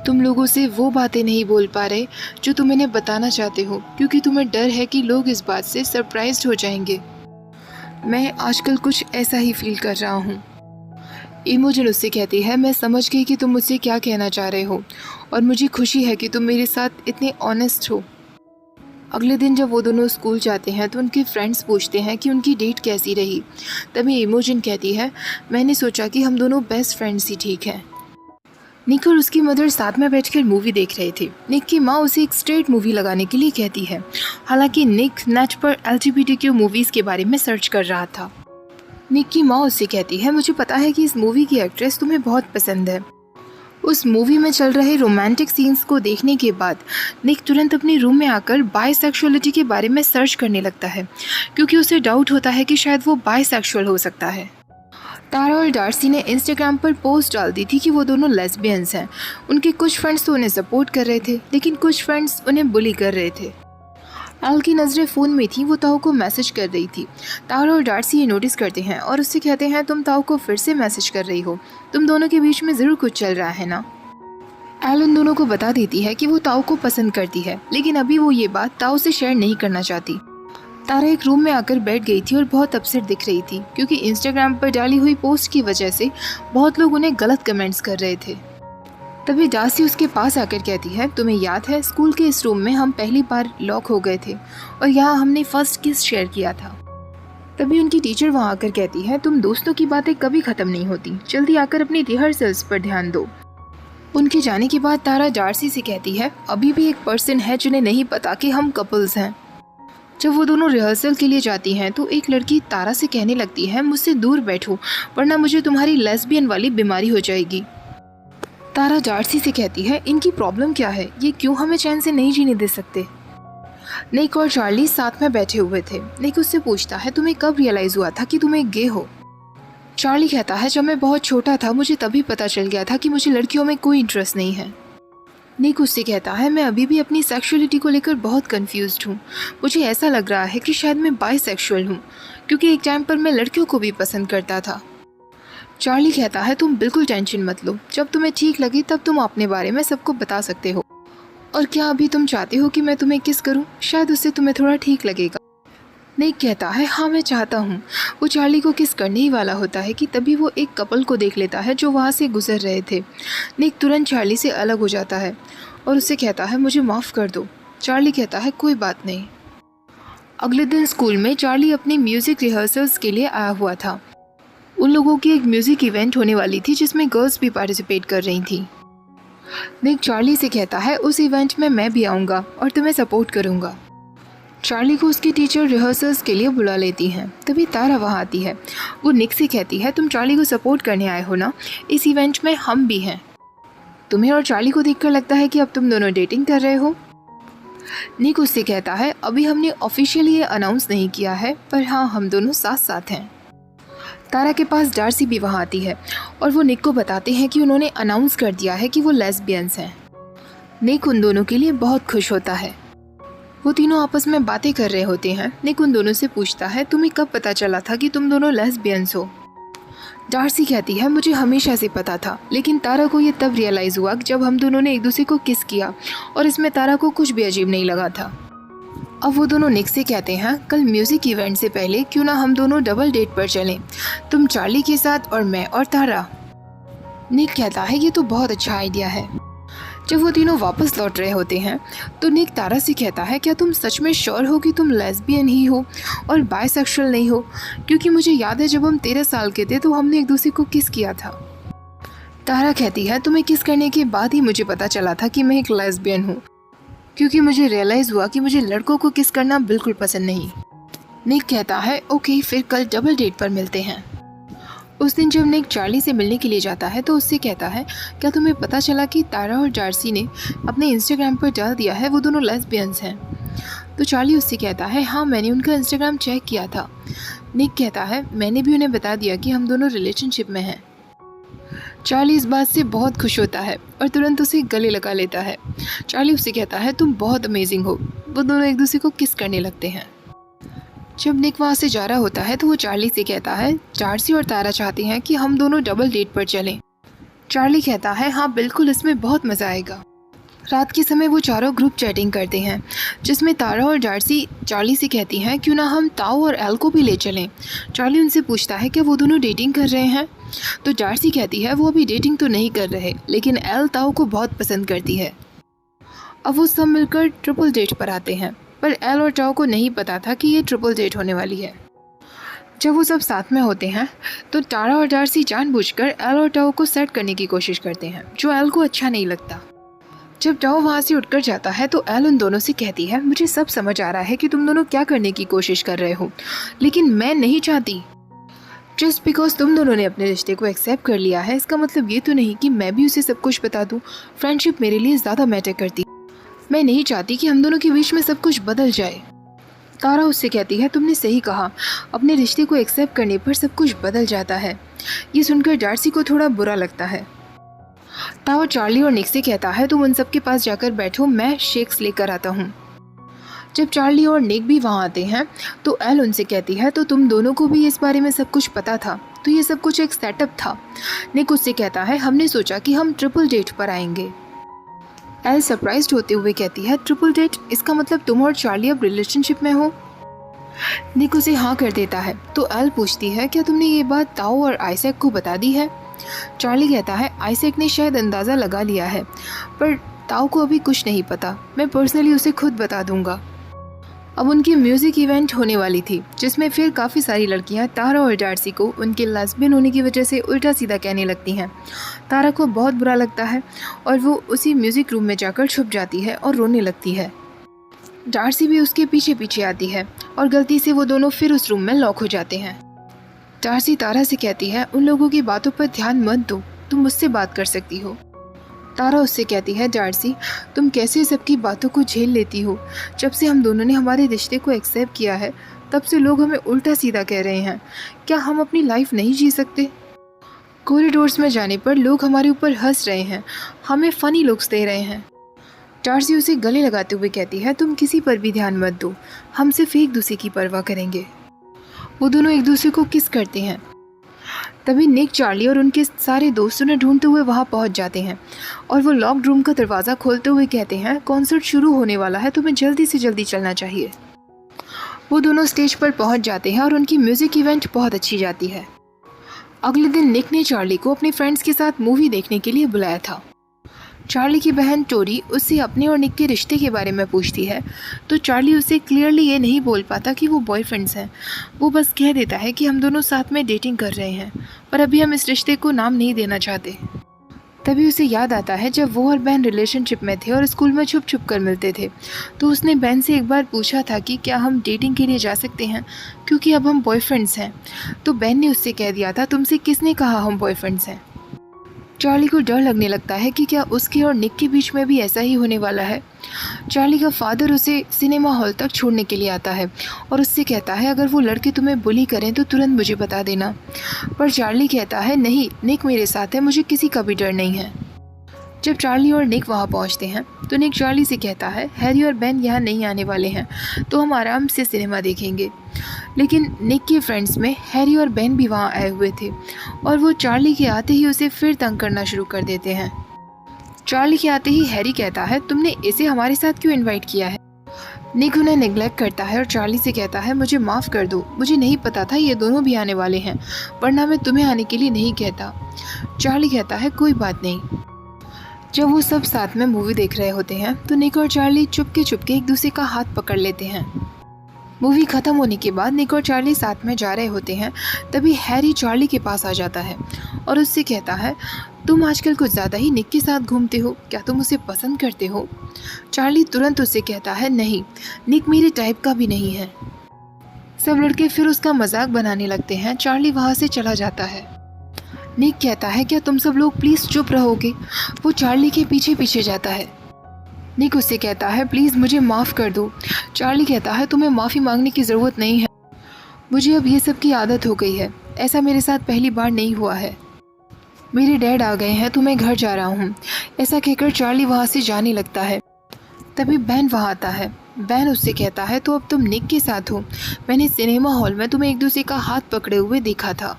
Speaker 1: तुम लोगों से वो बातें नहीं बोल पा रहे जो तुम इन्हें बताना चाहते हो क्योंकि तुम्हें डर है कि लोग इस बात से सरप्राइज्ड हो जाएंगे। मैं आजकल कुछ ऐसा ही फील कर रहा हूँ। इमोजिन उससे कहती है, मैं समझ गई कि तुम मुझसे क्या कहना चाह रहे हो और मुझे खुशी है कि तुम मेरे साथ इतने ऑनेस्ट हो। अगले दिन जब वो दोनों स्कूल जाते हैं तो उनके फ्रेंड्स पूछते हैं कि उनकी डेट कैसी रही। तभी इमोजिन कहती है, मैंने सोचा कि हम दोनों बेस्ट फ्रेंड्स ही ठीक हैं। निक और उसकी मदर साथ में बैठकर मूवी देख रहे थे। निक की माँ उसे एक स्ट्रेट मूवी लगाने के लिए कहती है। हालांकि निक नेट पर LGBTQ मूवीज़ के बारे में सर्च कर रहा था। निक की माँ उससे कहती है, मुझे पता है कि इस मूवी की एक्ट्रेस तुम्हें बहुत पसंद है। उस मूवी में चल रहे रोमांटिक सीन्स को देखने के बाद निक तुरंत अपने रूम में आकर बायसेक्सुअलिटी के बारे में सर्च करने लगता है क्योंकि उसे डाउट होता है कि शायद वो बायसेक्सुअल हो सकता है। तारा और डार्सी ने इंस्टाग्राम पर पोस्ट डाल दी थी कि वो दोनों लेस्बियंस हैं। उनके कुछ फ्रेंड्स तो उन्हें सपोर्ट कर रहे थे, लेकिन कुछ फ्रेंड्स उन्हें बुली कर रहे थे। एल की नज़रें फ़ोन में थी, वो ताऊ को मैसेज कर रही थी। तारा और डार्सी ये नोटिस करते हैं और उससे कहते हैं, तुम ताऊ को फिर से मैसेज कर रही हो, तुम दोनों के बीच में ज़रूर कुछ चल रहा है ना। एल उन दोनों को बता देती है कि वो ताऊ को पसंद करती है, लेकिन अभी वो ये बात ताऊ से शेयर नहीं करना चाहती। तारा एक रूम में आकर बैठ गई थी और बहुत अपसेट दिख रही थी क्योंकि इंस्टाग्राम पर डाली हुई पोस्ट की वजह से बहुत लोग उन्हें गलत कमेंट्स कर रहे थे। तभी डार्सी उसके पास आकर कहती है, तुम्हें याद है स्कूल के इस रूम में हम पहली बार लॉक हो गए थे और यहाँ हमने फर्स्ट किस शेयर किया था। तभी उनकी टीचर वहाँ आकर कहती है, तुम दोस्तों की बातें कभी ख़त्म नहीं होती, जल्दी आकर अपनी रिहर्सल्स पर ध्यान दो। उनके जाने के बाद तारा डार्सी से कहती है, अभी भी एक पर्सन है जिन्हें नहीं पता कि हम कपल्स हैं। जब वो दोनों रिहर्सल के लिए जाती हैं तो एक लड़की तारा से कहने लगती है, मुझसे दूर बैठो वरना मुझे तुम्हारी लेस्बियन वाली बीमारी हो जाएगी। तारा डार्सी से कहती है, इनकी प्रॉब्लम क्या है, ये क्यों हमें चैन से नहीं जीने दे सकते। निक और चार्ली साथ में बैठे हुए थे। निक उससे पूछता है, तुम्हें कब रियलाइज़ हुआ था कि तुम एक गे हो? चार्ली कहता है, जब मैं बहुत छोटा था मुझे तभी पता चल गया था कि मुझे लड़कियों में कोई इंटरेस्ट नहीं है। निक उससे कहता है, मैं अभी भी अपनी सेक्सुअलिटी को लेकर बहुत कंफ्यूज्ड हूँ। मुझे ऐसा लग रहा है कि शायद मैं बायसेक्सुअल हूँ क्योंकि एक टाइम पर मैं लड़कियों को भी पसंद करता था। चार्ली कहता है, तुम बिल्कुल टेंशन मत लो, जब तुम्हें ठीक लगे तब तुम अपने बारे में सबको बता सकते हो। और क्या अभी तुम चाहते हो कि मैं तुम्हें किस करूं? शायद उससे तुम्हें थोड़ा ठीक लगेगा। निक कहता है, हाँ मैं चाहता हूँ। वो चार्ली को किस करने ही वाला होता है कि तभी वो एक कपल को देख लेता है जो वहाँ से गुजर रहे थे। निक तुरंत चार्ली से अलग हो जाता है और उससे कहता है, मुझे माफ़ कर दो। चार्ली कहता है, कोई बात नहीं। अगले दिन स्कूल में चार्ली अपनी म्यूज़िक रिहर्सल्स के लिए आया हुआ था। उन लोगों की एक म्यूज़िक इवेंट होने वाली थी जिसमें गर्ल्स भी पार्टिसिपेट कर रही थी। निक चार्ली से कहता है उस इवेंट में मैं भी आऊँगा और तुम्हें सपोर्ट करूँगा। चार्ली को उसकी टीचर रिहर्सल्स के लिए बुला लेती हैं। तभी तारा वहाँ आती है। वो निक से कहती है तुम चार्ली को सपोर्ट करने आए हो ना, इस इवेंट में हम भी हैं। तुम्हें और चार्ली को देखकर लगता है कि अब तुम दोनों डेटिंग कर रहे हो। निक उससे कहता है अभी हमने ऑफिशियली ये अनाउंस नहीं किया है, पर हाँ हम दोनों साथ साथ हैं। तारा के पास डार्सी भी वहाँ आती है और वो निक को बताते हैं कि उन्होंने अनाउंस कर दिया है कि वो लेस्बियंस हैं। निक उन दोनों के लिए बहुत खुश होता है। वो तीनों आपस में बातें कर रहे होते हैं। निक उन दोनों से पूछता है तुम्हें कब पता चला था कि तुम दोनों लेस्बियंस हो। डार्सी कहती है मुझे हमेशा से पता था, लेकिन तारा को ये तब रियलाइज़ हुआ जब हम दोनों ने एक दूसरे को किस किया और इसमें तारा को कुछ भी अजीब नहीं लगा था। अब वो दोनों निक से कहते हैं कल म्यूज़िक इवेंट से पहले क्यों ना हम दोनों डबल डेट पर चलें, तुम चार्ली के साथ और मैं और तारा। निक कहता है ये तो बहुत अच्छा आइडिया है। जब वो तीनों वापस लौट रहे होते हैं तो निक तारा से कहता है क्या तुम सच में श्योर हो कि तुम लेस्बियन ही हो और बायसेक्सुअल नहीं हो, क्योंकि मुझे याद है जब हम 13 साल के थे तो हमने एक दूसरे को किस किया था। तारा कहती है तुम्हें किस करने के बाद ही मुझे पता चला था कि मैं एक लेस्बियन हूँ, क्योंकि मुझे रियलाइज़ हुआ कि मुझे लड़कों को किस करना बिल्कुल पसंद नहीं। निक कहता है ओके फिर कल डबल डेट पर मिलते हैं। उस दिन जब निक चार्ली से मिलने के लिए जाता है तो उससे कहता है क्या तुम्हें पता चला कि तारा और डार्सी ने अपने इंस्टाग्राम पर डाल दिया है वो दोनों लेस्बियंस हैं। तो चार्ली उससे कहता है हाँ मैंने उनका इंस्टाग्राम चेक किया था। निक कहता है मैंने भी उन्हें बता दिया कि हम दोनों रिलेशनशिप में हैं। चार्ली इस बात से बहुत खुश होता है और तुरंत उसे गले लगा लेता है। चार्ली उससे कहता है तुम बहुत अमेजिंग हो। वो दोनों एक दूसरे को किस करने लगते हैं। जब निक वहाँ से जा रहा होता है तो वो चार्ली से कहता है डार्सी और तारा चाहती हैं कि हम दोनों डबल डेट पर चलें। चार्ली कहता है हाँ बिल्कुल, इसमें बहुत मज़ा आएगा। रात के समय वो चारों ग्रुप चैटिंग करते हैं जिसमें तारा और डार्सी चार्ली से कहती हैं क्यों ना हम ताओ और एल को भी ले चलें। चार्ली उनसे पूछता है कि वो दोनों डेटिंग कर रहे हैं। तो डार्सी कहती है वो अभी डेटिंग तो नहीं कर रहे, लेकिन एल ताओ को बहुत पसंद करती है। अब वो सब मिलकर ट्रिपल डेट पर आते हैं, पर एल और टाओ को नहीं पता था कि ये ट्रिपल डेट होने वाली है। जब वो सब साथ में होते हैं तो तारा और डार्सी जानबूझकर एल और टाओ को सेट करने की कोशिश करते हैं, जो एल को अच्छा नहीं लगता। जब टाओ वहाँ से उठकर जाता है तो एल उन दोनों से कहती है मुझे सब समझ आ रहा है कि तुम दोनों क्या करने की कोशिश कर रहे हो, लेकिन मैं नहीं चाहती। जस्ट बिकॉज तुम दोनों ने अपने रिश्ते को एक्सेप्ट कर लिया है इसका मतलब ये तो नहीं कि मैं भी उसे सब कुछ बता दूँ। फ्रेंडशिप मेरे लिए ज़्यादा मैटर करती। मैं नहीं चाहती कि हम दोनों के बीच में सब कुछ बदल जाए। तारा उससे कहती है तुमने सही कहा, अपने रिश्ते को एक्सेप्ट करने पर सब कुछ बदल जाता है। ये सुनकर डार्सी को थोड़ा बुरा लगता है। ताओ चार्ली और निक से कहता है तुम उन सब के पास जाकर बैठो, मैं शेक्स लेकर आता हूँ। जब चार्ली और निक भी वहाँ आते हैं तो एल उनसे कहती है तो तुम दोनों को भी इस बारे में सब कुछ पता था, तो ये सब कुछ एक सेटअप था। निक उससे कहता है हमने सोचा कि हम ट्रिपल डेट पर आएंगे। एल सरप्राइज्ड होते हुए कहती है ट्रिपल डेट, इसका मतलब तुम और चार्ली अब रिलेशनशिप में हो। निक उसे हाँ कर देता है तो एल पूछती है क्या तुमने ये बात ताओ और आइजैक को बता दी है। चार्ली कहता है आइजैक ने शायद अंदाज़ा लगा लिया है, पर ताओ को अभी कुछ नहीं पता, मैं पर्सनली उसे खुद बता दूंगा। अब उनकी म्यूज़िक इवेंट होने वाली थी जिसमें फिर काफ़ी सारी लड़कियां तारा और डार्सी को उनके लेस्बियन होने की वजह से उल्टा सीधा कहने लगती हैं। तारा को बहुत बुरा लगता है और वो उसी म्यूज़िक रूम में जाकर छुप जाती है और रोने लगती है। डार्सी भी उसके पीछे पीछे आती है और गलती से वो दोनों फिर उस रूम में लॉक हो जाते हैं। डार्सी तारा से कहती है उन लोगों की बातों पर ध्यान मत दो, तुम मुझसे बात कर सकती हो। तारा उससे कहती है डार्सी तुम कैसे सबकी बातों को झेल लेती हो, जब से हम दोनों ने हमारे रिश्ते को एक्सेप्ट किया है तब से लोग हमें उल्टा सीधा कह रहे हैं। क्या हम अपनी लाइफ नहीं जी सकते। कॉरिडोर्स में जाने पर लोग हमारे ऊपर हंस रहे हैं, हमें फ़नी लुक्स दे रहे हैं। डार्सी उसे गले लगाते हुए कहती है तुम किसी पर भी ध्यान मत दो, हम सिर्फ एक दूसरे की परवाह करेंगे। वो दोनों एक दूसरे को किस करते हैं। तभी निक चार्ली और उनके सारे दोस्तों ने ढूंढते हुए वहाँ पहुँच जाते हैं और वो लॉक्ड रूम का दरवाज़ा खोलते हुए कहते हैं कॉन्सर्ट शुरू होने वाला है, तुम्हें जल्दी से जल्दी चलना चाहिए। वो दोनों स्टेज पर पहुँच जाते हैं और उनकी म्यूज़िक इवेंट बहुत अच्छी जाती है। अगले दिन निक ने चार्ली को अपने फ्रेंड्स के साथ मूवी देखने के लिए बुलाया था। चार्ली की बहन टोरी उससे अपने और निक के रिश्ते के बारे में पूछती है तो चार्ली उसे क्लियरली ये नहीं बोल पाता कि वो बॉयफ्रेंड्स हैं। वो बस कह देता है कि हम दोनों साथ में डेटिंग कर रहे हैं, पर अभी हम इस रिश्ते को नाम नहीं देना चाहते। तभी उसे याद आता है जब वो और बेन रिलेशनशिप में थे और स्कूल में छुप छुप कर मिलते थे। तो उसने बेन से एक बार पूछा था कि क्या हम डेटिंग के लिए जा सकते हैं, क्योंकि अब हम बॉयफ्रेंड्स हैं। तो बेन ने उससे कह दिया था, तुमसे किसने कहा हम बॉयफ्रेंड्स हैं। चार्ली को डर लगने लगता है कि क्या उसके और निक के बीच में भी ऐसा ही होने वाला है। चार्ली का फादर उसे सिनेमा हॉल तक छोड़ने के लिए आता है और उससे कहता है, अगर वो लड़के तुम्हें बुली करें तो तुरंत मुझे बता देना। पर चार्ली कहता है, नहीं, निक मेरे साथ है, मुझे किसी का भी डर नहीं है। जब चार्ली और निक वहाँ पहुँचते हैं तो निक चार्ली से कहता है, हैरी और बेन यहाँ नहीं आने वाले हैं, तो हम आराम से सिनेमा देखेंगे। लेकिन निक के फ्रेंड्स में हैरी और बेन भी वहाँ आए हुए थे और वो चार्ली के आते ही उसे फिर तंग करना शुरू कर देते हैं। चार्ली के आते ही हैरी कहता है, तुमने इसे हमारे साथ क्यों इनवाइट किया है। निक उन्हें नेग्लेक्ट करता है और चार्ली से कहता है, मुझे माफ़ कर दो, मुझे नहीं पता था ये दोनों भी आने वाले हैं, वरना मैं तुम्हें आने के लिए नहीं कहता। चार्ली कहता है, कोई बात नहीं। जब वो सब साथ में मूवी देख रहे होते हैं तो निक और चार्ली चुपके चुपके एक दूसरे का हाथ पकड़ लेते हैं। मूवी ख़त्म होने के बाद निक और चार्ली साथ में जा रहे होते हैं, तभी हैरी चार्ली के पास आ जाता है और उससे कहता है, तुम आजकल कुछ ज़्यादा ही निक के साथ घूमते हो, क्या तुम उसे पसंद करते हो। चार्ली तुरंत उससे कहता है, नहीं, निक मेरे टाइप का भी नहीं है। सब लड़के फिर उसका मजाक बनाने लगते हैं। चार्ली वहाँ से चला जाता है। निक कहता है, क्या तुम सब लोग प्लीज़ चुप रहोगे। वो चार्ली के पीछे पीछे जाता है। निक उससे कहता है, प्लीज़ मुझे माफ़ कर दो। चार्ली कहता है, तुम्हें माफ़ी मांगने की ज़रूरत नहीं है, मुझे अब ये सब की आदत हो गई है, ऐसा मेरे साथ पहली बार नहीं हुआ है। मेरे डैड आ गए हैं तो मैं घर जा रहा हूँ। ऐसा कहकर चार्ली वहाँ से जाने लगता है। तभी बेन वहाँ आता है। बेन उससे कहता है, तो अब तुम निक के साथ हो, मैंने सिनेमा हॉल में तुम्हें एक दूसरे का हाथ पकड़े हुए देखा था।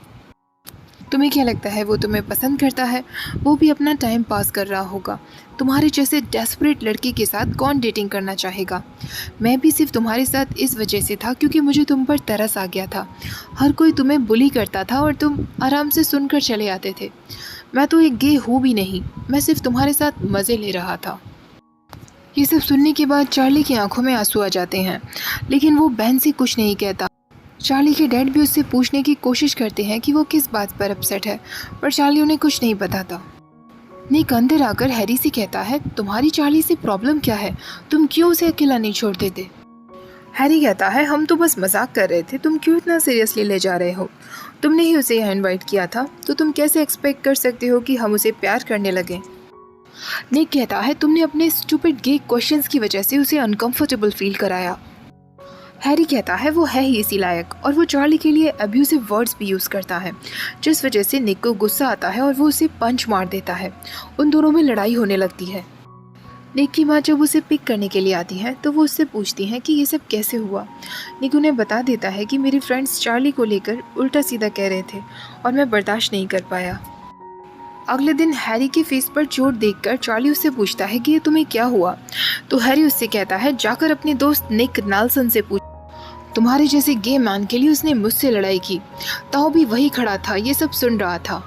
Speaker 1: तुम्हें क्या लगता है वो तुम्हें पसंद करता है? वो भी अपना टाइम पास कर रहा होगा। तुम्हारे जैसे डेस्परेट लड़के के साथ कौन डेटिंग करना चाहेगा। मैं भी सिर्फ तुम्हारे साथ इस वजह से था क्योंकि मुझे तुम पर तरस आ गया था। हर कोई तुम्हें बुली करता था और तुम आराम से सुनकर चले आते थे। मैं तो एक गे हूँ भी नहीं, मैं सिर्फ तुम्हारे साथ मज़े ले रहा था। ये सब सुनने के बाद चार्ली की आंखों में आंसू आ जाते हैं, लेकिन वो बेन से कुछ नहीं कहता। चार्ली के डैड भी उससे पूछने की कोशिश करते हैं कि वो किस बात पर अपसेट है, पर चार्ली उन्हें कुछ नहीं बताता। निक अंदर आकर हैरी से कहता है, तुम्हारी चार्ली से प्रॉब्लम क्या है, तुम क्यों उसे अकेला नहीं छोड़ देते। हैरी कहता है, हम तो बस मजाक कर रहे थे, तुम क्यों इतना सीरियसली ले जा रहे हो। तुमने ही उसे यहाँ इन्वाइट किया था, तो तुम कैसे एक्सपेक्ट कर सकते हो कि हम उसे प्यार करने लगे। निक कहता है, तुमने अपने स्टूपिड गे क्वेश्चंस की वजह से उसे अनकंफर्टेबल फील कराया। हैरी कहता है, वो है ही इसी लायक, और वो चार्ली के लिए अब्यूसिव वर्ड्स भी यूज़ करता है, जिस वजह से निक को गुस्सा आता है और वो उसे पंच मार देता है। उन दोनों में लड़ाई होने लगती है। निक की माँ जब उसे पिक करने के लिए आती है तो वो उससे पूछती हैं कि ये सब कैसे हुआ। निक उन्हें बता देता है कि मेरे फ्रेंड्स चार्ली को लेकर उल्टा सीधा कह रहे थे और मैं बर्दाश्त नहीं कर पाया। अगले दिन हैरी के फेस पर चोट देखकर चार्ली उससे पूछता है कि ये तुम्हें क्या हुआ। तो हैरी उससे कहता है, जाकर अपने दोस्त निक नाल्सन से पूछ, तुम्हारे जैसे गे मैन के लिए उसने मुझसे लड़ाई की। ताऊ भी वही खड़ा था, ये सब सुन रहा था।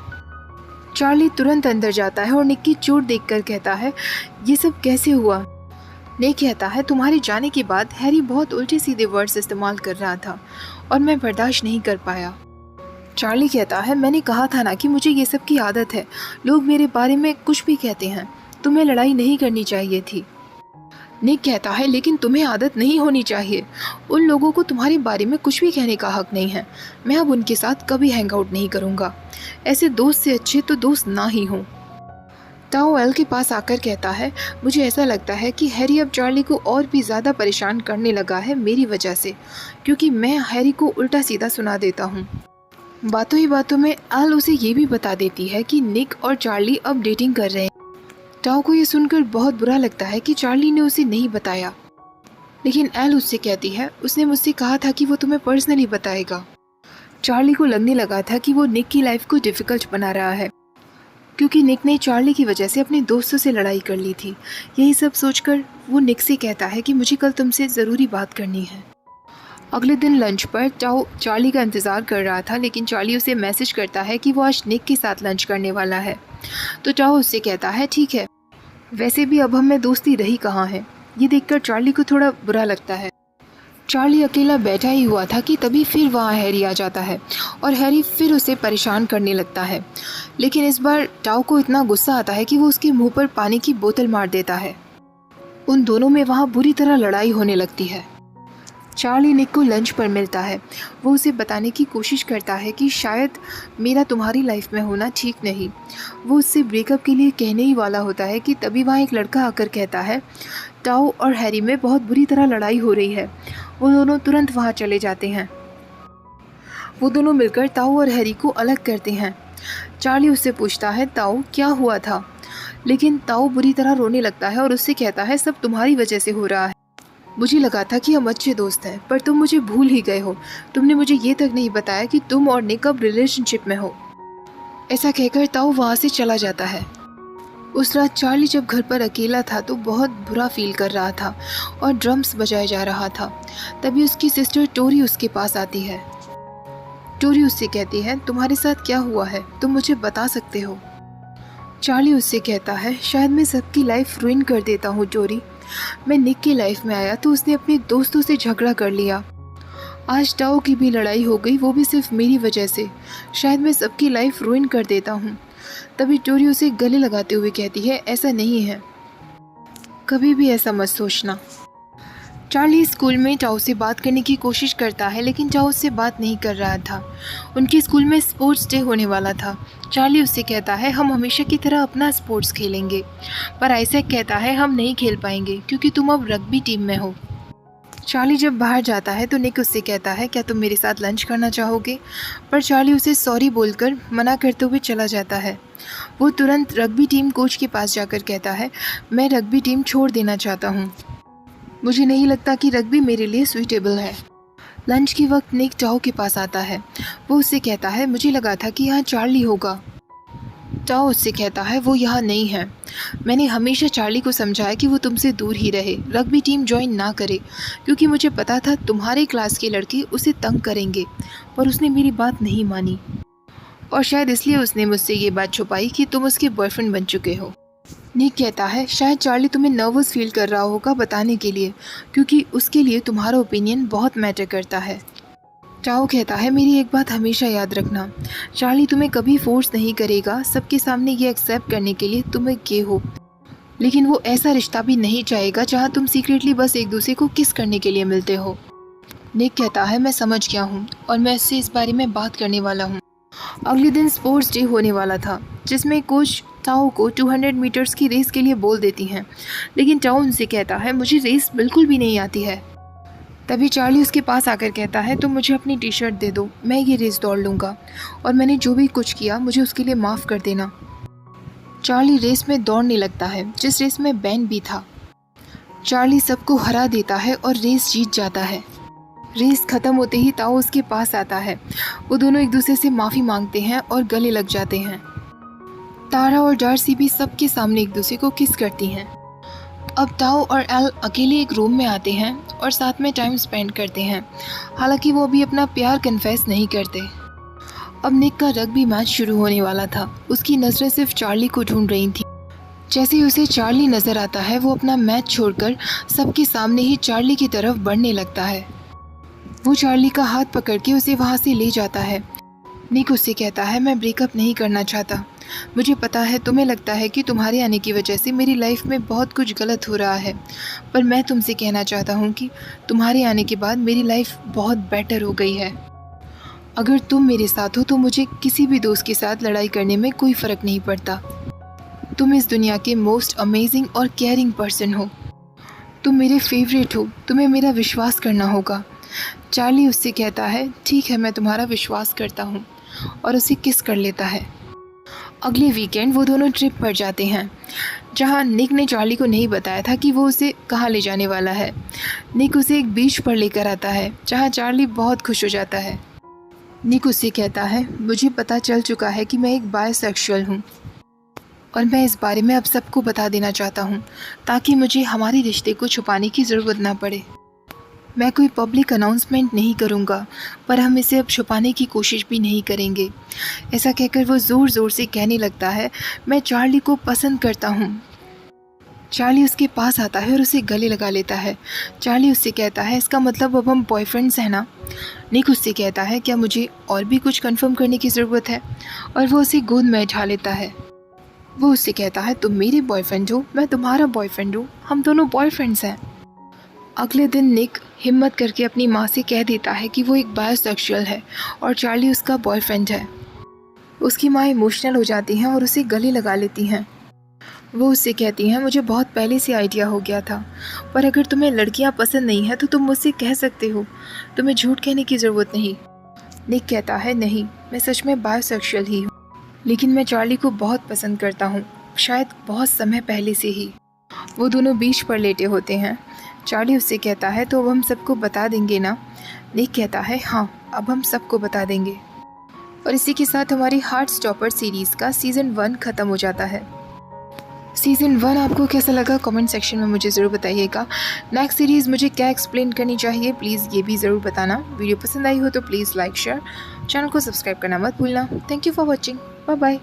Speaker 1: चार्ली तुरंत अंदर जाता है और निक की चोट देखकर कहता है, ये सब कैसे हुआ। निक कहता है, तुम्हारे जाने के बाद हैरी बहुत उल्टे सीधे वर्ड्स इस्तेमाल कर रहा था और मैं बर्दाश्त नहीं कर पाया। चार्ली कहता है, मैंने कहा था ना कि मुझे ये सब की आदत है, लोग मेरे बारे में कुछ भी कहते हैं, तुम्हें लड़ाई नहीं करनी चाहिए थी। निक कहता है, लेकिन तुम्हें आदत नहीं होनी चाहिए, उन लोगों को तुम्हारे बारे में कुछ भी कहने का हक नहीं है। मैं अब उनके साथ कभी हैंग आउट नहीं करूँगा, ऐसे दोस्त से अच्छे तो दोस्त ना ही हों। ताओ एल के पास आकर कहता है, मुझे ऐसा लगता है कि हैरी अब चार्ली को और भी ज़्यादा परेशान करने लगा है मेरी वजह से, क्योंकि मैं हैरी को उल्टा सीधा सुना देता हूँ। बातों ही बातों में एल उसे ये भी बता देती है कि निक और चार्ली अब डेटिंग कर रहे हैं। टाओ को ये सुनकर बहुत बुरा लगता है कि चार्ली ने उसे नहीं बताया, लेकिन एल उससे कहती है, उसने मुझसे कहा था कि वो तुम्हें पर्सनली बताएगा। चार्ली को लगने लगा था कि वो निक की लाइफ को डिफ़िकल्ट बना रहा है, क्योंकि निक ने चार्ली की वजह से अपने दोस्तों से लड़ाई कर ली थी। यही सब सोचकर वो निक से कहता है कि मुझे कल तुमसे ज़रूरी बात करनी है। अगले दिन लंच पर टाओ चार्ली का इंतज़ार कर रहा था, लेकिन चार्ली उसे मैसेज करता है कि वो आज निक के साथ लंच करने वाला है। तो टाओ उससे कहता है, ठीक है, वैसे भी अब हम में दोस्ती रही कहाँ है। ये देखकर चार्ली को थोड़ा बुरा लगता है। चार्ली अकेला बैठा ही हुआ था कि तभी फिर वहाँ हैरी आ जाता है और हैरी फिर उसे परेशान करने लगता है। लेकिन इस बार टाओ को इतना गुस्सा आता है कि वो उसके मुंह पर पानी की बोतल मार देता है। उन दोनों में वहाँ बुरी तरह लड़ाई होने लगती है। चार्ली निक को लंच पर मिलता है। वो उसे बताने की कोशिश करता है कि शायद मेरा तुम्हारी लाइफ में होना ठीक नहीं। वो उससे ब्रेकअप के लिए कहने ही वाला होता है कि तभी वहाँ एक लड़का आकर कहता है टाओ और हैरी में बहुत बुरी तरह लड़ाई हो रही है। वो दोनों तुरंत वहाँ चले जाते हैं। वो दोनों मिलकर टाओ और हैरी को अलग करते हैं। चार्ली उससे पूछता है टाओ क्या हुआ था, लेकिन टाओ बुरी तरह रोने लगता है और उससे कहता है सब तुम्हारी वजह से हो रहा है। मुझे लगा था कि हम अच्छे दोस्त हैं, पर तुम मुझे भूल ही गए हो। तुमने मुझे ये तक नहीं बताया कि तुम और निक अब रिलेशनशिप में हो। ऐसा कहकर टाओ वहाँ से चला जाता है। उस रात चार्ली जब घर पर अकेला था तो बहुत बुरा फील कर रहा था और ड्रम्स बजाया जा रहा था। तभी उसकी सिस्टर टोरी उसके पास आती है। टोरी उससे कहती है तुम्हारे साथ क्या हुआ है, तुम मुझे बता सकते हो। चार्ली उससे कहता है शायद मैं सबकी लाइफ रुइन कर देता हूँ टोरी। मैं निक की लाइफ में आया तो उसने अपने दोस्तों से झगड़ा कर लिया। आज टाओ की भी लड़ाई हो गई, वो भी सिर्फ मेरी वजह से। शायद मैं सबकी लाइफ रुइन कर देता हूँ। तभी टोरी उसे गले लगाते हुए कहती है ऐसा नहीं है, कभी भी ऐसा मत सोचना। चार्ली स्कूल में टाओ से बात करने की कोशिश करता है, लेकिन टाओ उससे बात नहीं कर रहा था। उनके स्कूल में स्पोर्ट्स डे होने वाला था। चार्ली उससे कहता है हम हमेशा की तरह अपना स्पोर्ट्स खेलेंगे, पर आइजैक कहता है हम नहीं खेल पाएंगे क्योंकि तुम अब रग्बी टीम में हो। चार्ली जब बाहर जाता है तो निक उससे कहता है क्या तुम मेरे साथ लंच करना चाहोगे, पर चार्ली उसे सॉरी बोलकर मना करते हुए चला जाता है। वो तुरंत रग्बी टीम कोच के पास जाकर कहता है मैं रग्बी टीम छोड़ देना चाहता हूँ, मुझे नहीं लगता कि रग्बी मेरे लिए सूटेबल है। लंच के वक्त निक टाओ के पास आता है। वो उससे कहता है मुझे लगा था कि यहाँ चार्ली होगा। टाओ उससे कहता है वो यहाँ नहीं है। मैंने हमेशा चार्ली को समझाया कि वो तुमसे दूर ही रहे, रग्बी टीम ज्वाइन ना करे, क्योंकि मुझे पता था तुम्हारे क्लास के लड़के उसे तंग करेंगे, पर उसने मेरी बात नहीं मानी और शायद इसलिए उसने मुझसे ये बात छुपाई कि तुम उसके बॉयफ्रेंड बन चुके हो। निक कहता है शायद चार्ली तुम्हें नर्वस फील कर रहा होगा बताने के लिए, क्योंकि उसके लिए तुम्हारा ओपिनियन बहुत मैटर करता है। टाओ कहता है मेरी एक बात हमेशा याद रखना, चार्ली तुम्हें कभी फोर्स नहीं करेगा सबके सामने ये एक्सेप्ट करने के लिए तुम एक गे हो, लेकिन वो ऐसा रिश्ता भी नहीं चाहेगा जहाँ तुम सीक्रेटली बस एक दूसरे को किस करने के लिए मिलते हो। निक कहता है मैं समझ गया हूँ और मैं इससे इस बारे में बात करने वाला हूँ। अगले दिन स्पोर्ट्स डे होने वाला था, जिसमें कोच टाओ को 200 मीटर्स की रेस के लिए बोल देती हैं, लेकिन टाओ उनसे कहता है मुझे रेस बिल्कुल भी नहीं आती है। तभी चार्ली उसके पास आकर कहता है तुम मुझे अपनी टी शर्ट दे दो, मैं ये रेस दौड़ लूँगा और मैंने जो भी कुछ किया मुझे उसके लिए माफ़ कर देना। चार्ली रेस में दौड़ने लगता है, जिस रेस में बेन भी था। चार्ली सबको हरा देता है और रेस जीत जाता है। रेस ख़त्म होते ही टाओ उसके पास आता है। वो दोनों एक दूसरे से माफ़ी मांगते हैं और गले लग जाते हैं। तारा और डार्सी भी सबके सामने एक दूसरे को किस करती हैं। अब टाओ और एल अकेले एक रूम में आते हैं और साथ में टाइम स्पेंड करते हैं, हालांकि वो अभी अपना प्यार कन्फेस नहीं करते। अब निक का रग्बी मैच शुरू होने वाला था। उसकी नज़रें सिर्फ चार्ली को ढूंढ रही थी। जैसे ही उसे चार्ली नज़र आता है वो अपना मैच छोड़कर सबके सामने ही चार्ली की तरफ बढ़ने लगता है। वो चार्ली का हाथ पकड़ के उसे वहाँ से ले जाता है। निक उससे कहता है मैं ब्रेकअप नहीं करना चाहता, मुझे पता है तुम्हें लगता है कि तुम्हारे आने की वजह से मेरी लाइफ में बहुत कुछ गलत हो रहा है, पर मैं तुमसे कहना चाहता हूँ कि तुम्हारे आने के बाद मेरी लाइफ बहुत बेटर हो गई है। अगर तुम मेरे साथ हो तो मुझे किसी भी दोस्त के साथ लड़ाई करने में कोई फ़र्क नहीं पड़ता। तुम इस दुनिया के मोस्ट अमेजिंग और केयरिंग पर्सन हो, तुम मेरे फेवरेट हो, तुम्हें मेरा विश्वास करना होगा। चार्ली उससे कहता है ठीक है मैं तुम्हारा विश्वास करता हूँ, और उसे किस कर लेता है। अगले वीकेंड वो दोनों ट्रिप पर जाते हैं, जहाँ निक ने चार्ली को नहीं बताया था कि वो उसे कहाँ ले जाने वाला है। निक उसे एक बीच पर लेकर आता है, जहाँ चार्ली बहुत खुश हो जाता है। निक उससे कहता है मुझे पता चल चुका है कि मैं एक बायसेक्सुअल हूँ, और मैं इस बारे में अब सबको बता देना चाहता हूँ, ताकि मुझे हमारे रिश्ते को छुपाने की ज़रूरत ना पड़े। मैं कोई पब्लिक अनाउंसमेंट नहीं करूँगा, पर हम इसे अब छुपाने की कोशिश भी नहीं करेंगे। ऐसा कहकर वो ज़ोर ज़ोर से कहने लगता है मैं चार्ली को पसंद करता हूँ। चार्ली उसके पास आता है और उसे गले लगा लेता है। चार्ली उससे कहता है इसका मतलब अब हम बॉयफ्रेंड्स हैं ना। निक उससे कहता है क्या मुझे और भी कुछ कंफर्म करने की ज़रूरत है, और वो उसे गोद में उठा लेता है। वो उससे कहता है तुम मेरे बॉयफ्रेंड हो, मैं तुम्हारा बॉयफ्रेंड हूँ, हम दोनों बॉयफ्रेंड्स हैं। अगले दिन निक हिम्मत करके अपनी माँ से कह देता है कि वो एक बायोसेक्सुअल है और चार्ली उसका बॉयफ्रेंड है। उसकी माँ इमोशनल हो जाती हैं और उसे गले लगा लेती हैं। वो उससे कहती हैं मुझे बहुत पहले से आइडिया हो गया था, पर अगर तुम्हें लड़कियां पसंद नहीं हैं तो तुम मुझसे कह सकते हो, तुम्हें झूठ कहने की ज़रूरत नहीं। निक कहता है नहीं, मैं सच में बायोसेक्सुअल ही हूँ, लेकिन मैं चार्ली को बहुत पसंद करता हूँ, शायद बहुत समय पहले से ही। वो दोनों बीच पर लेटे होते हैं। चार्ली उससे कहता है तो अब हम सबको बता देंगे ना। निक कहता है हाँ, अब हम सबको बता देंगे। और इसी के साथ हमारी हार्ट स्टॉपर सीरीज़ का सीज़न 1 ख़त्म हो जाता है। सीज़न 1 आपको कैसा लगा कमेंट सेक्शन में मुझे ज़रूर बताइएगा। नेक्स्ट सीरीज़ मुझे क्या एक्सप्लेन करनी चाहिए प्लीज़ ये भी ज़रूर बताना। वीडियो पसंद आई हो तो प्लीज़ लाइक शेयर, चैनल को सब्सक्राइब करना मत भूलना। Thank you for watching, bye bye.